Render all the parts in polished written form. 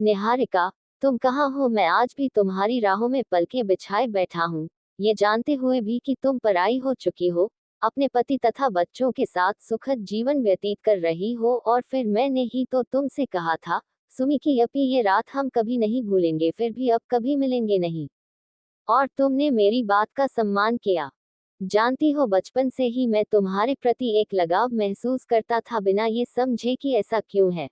निहारिका, तुम कहाँ हो? मैं आज भी तुम्हारी राहों में पलकें बिछाए बैठा हूँ, ये जानते हुए भी कि तुम पराई हो चुकी हो, अपने पति तथा बच्चों के साथ सुखद जीवन व्यतीत कर रही हो। और फिर मैंने ही तो तुमसे कहा था, सुमी की अपी, ये रात हम कभी नहीं भूलेंगे, फिर भी अब कभी मिलेंगे नहीं। और तुमने मेरी बात का सम्मान किया। जानती हो, बचपन से ही मैं तुम्हारे प्रति एक लगाव महसूस करता था, बिना ये समझे कि ऐसा क्यों है।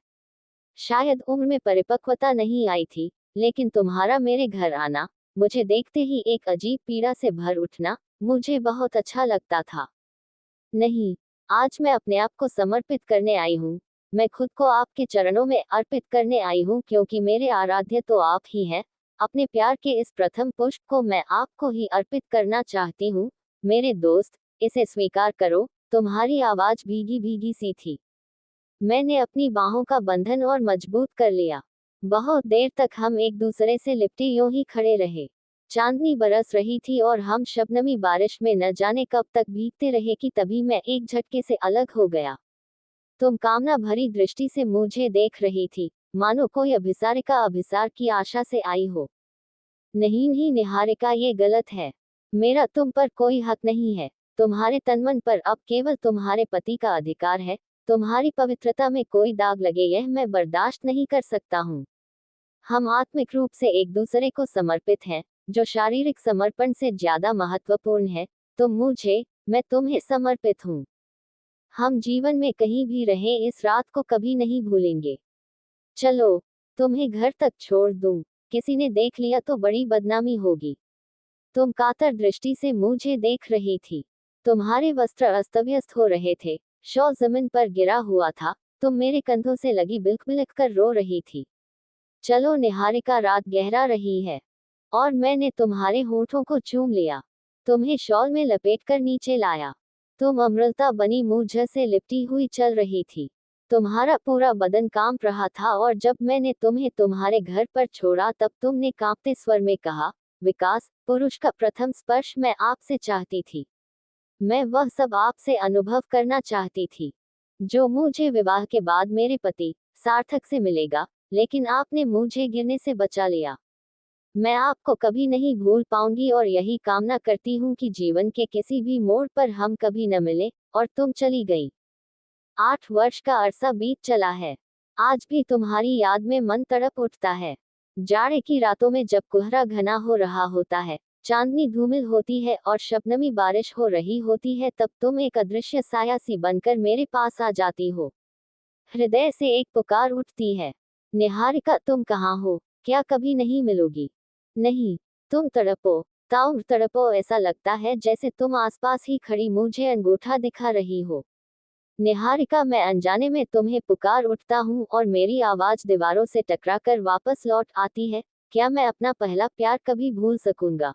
शायद उम्र में परिपक्वता नहीं आई थी, लेकिन तुम्हारा मेरे घर आना, मुझे देखते ही एक अजीब पीड़ा से भर उठना, मुझे बहुत अच्छा लगता था। नहीं, आज मैं अपने आप को समर्पित करने आई हूँ। मैं खुद को आपके चरणों में अर्पित करने आई हूँ, क्योंकि मेरे आराध्य तो आप ही हैं। अपने प्यार के इस प्रथम पुष्प को मैं आपको ही अर्पित करना चाहती हूँ। मेरे दोस्त, इसे स्वीकार करो। तुम्हारी आवाज भीगी भीगी सी थी। मैंने अपनी बाहों का बंधन और मजबूत कर लिया। बहुत देर तक हम एक दूसरे से लिपटे यूं ही खड़े रहे। चांदनी बरस रही थी और हम शबनमी बारिश में न जाने कब तक भीगते रहे कि तभी मैं एक झटके से अलग हो गया। तुम कामना भरी दृष्टि से मुझे देख रही थी, मानो कोई अभिसारिका अभिसार की आशा से आई हो। नहीं नहीं निहारिका, ये गलत है। मेरा तुम पर कोई हक नहीं है। तुम्हारे तनमन पर अब केवल तुम्हारे पति का अधिकार है। तुम्हारी पवित्रता में कोई दाग लगे, यह मैं बर्दाश्त नहीं कर सकता हूँ। हम आत्मिक रूप से एक दूसरे को समर्पित हैं, जो शारीरिक समर्पण से ज्यादा महत्वपूर्ण है। तुम मुझे, मैं तुम्हें समर्पित हूँ। हम जीवन में कहीं भी रहें, इस रात को कभी नहीं भूलेंगे। चलो, तुम्हें घर तक छोड़ दूं। किसी ने देख लिया तो बड़ी बदनामी होगी। तुम कातर दृष्टि से मुझे देख रही थी। तुम्हारे वस्त्र अस्तव्यस्त हो रहे थे, शॉल जमीन पर गिरा हुआ था। तुम मेरे कंधों से लगी बिल्क बिल्क कर रो रही थी। चलो निहारिका, रात गहरा रही है। और मैंने तुम्हारे होठों को चूम लिया, तुम्हें शॉल में लपेटकर नीचे लाया। तुम अमृता बनी मुझ से लिपटी हुई चल रही थी। तुम्हारा पूरा बदन कांप रहा था, और जब मैंने तुम्हें तुम्हारे घर पर छोड़ा तब तुमने कांपते स्वर में कहा, विकास, पुरुष का प्रथम स्पर्श मैं आपसे चाहती थी। मैं वह सब आपसे अनुभव करना चाहती थी, जो मुझे विवाह के बाद मेरे पति सार्थक से मिलेगा। लेकिन आपने मुझे गिरने से बचा लिया। मैं आपको कभी नहीं भूल पाऊंगी, और यही कामना करती हूँ कि जीवन के किसी भी मोड़ पर हम कभी न मिले। और तुम चली गई। 8 वर्ष का अरसा बीत चला है। आज भी तुम्हारी याद में मन तड़प उठता है। जाड़े की रातों में जब कोहरा घना हो रहा होता है, चांदनी धूमिल होती है और शबनमी बारिश हो रही होती है, तब तुम एक अदृश्य साया सी बनकर मेरे पास आ जाती हो। हृदय से एक पुकार उठती है, निहारिका, तुम कहाँ हो? क्या कभी नहीं मिलोगी? नहीं। तुम तड़पो, ताउम्र तड़पो, ऐसा लगता है जैसे तुम आसपास ही खड़ी मुझे अंगूठा दिखा रही हो। निहारिका, मैं अनजाने में तुम्हें पुकार उठता हूँ, और मेरी आवाज दीवारों से टकराकर वापस लौट आती है। क्या मैं अपना पहला प्यार कभी भूल सकूंगा?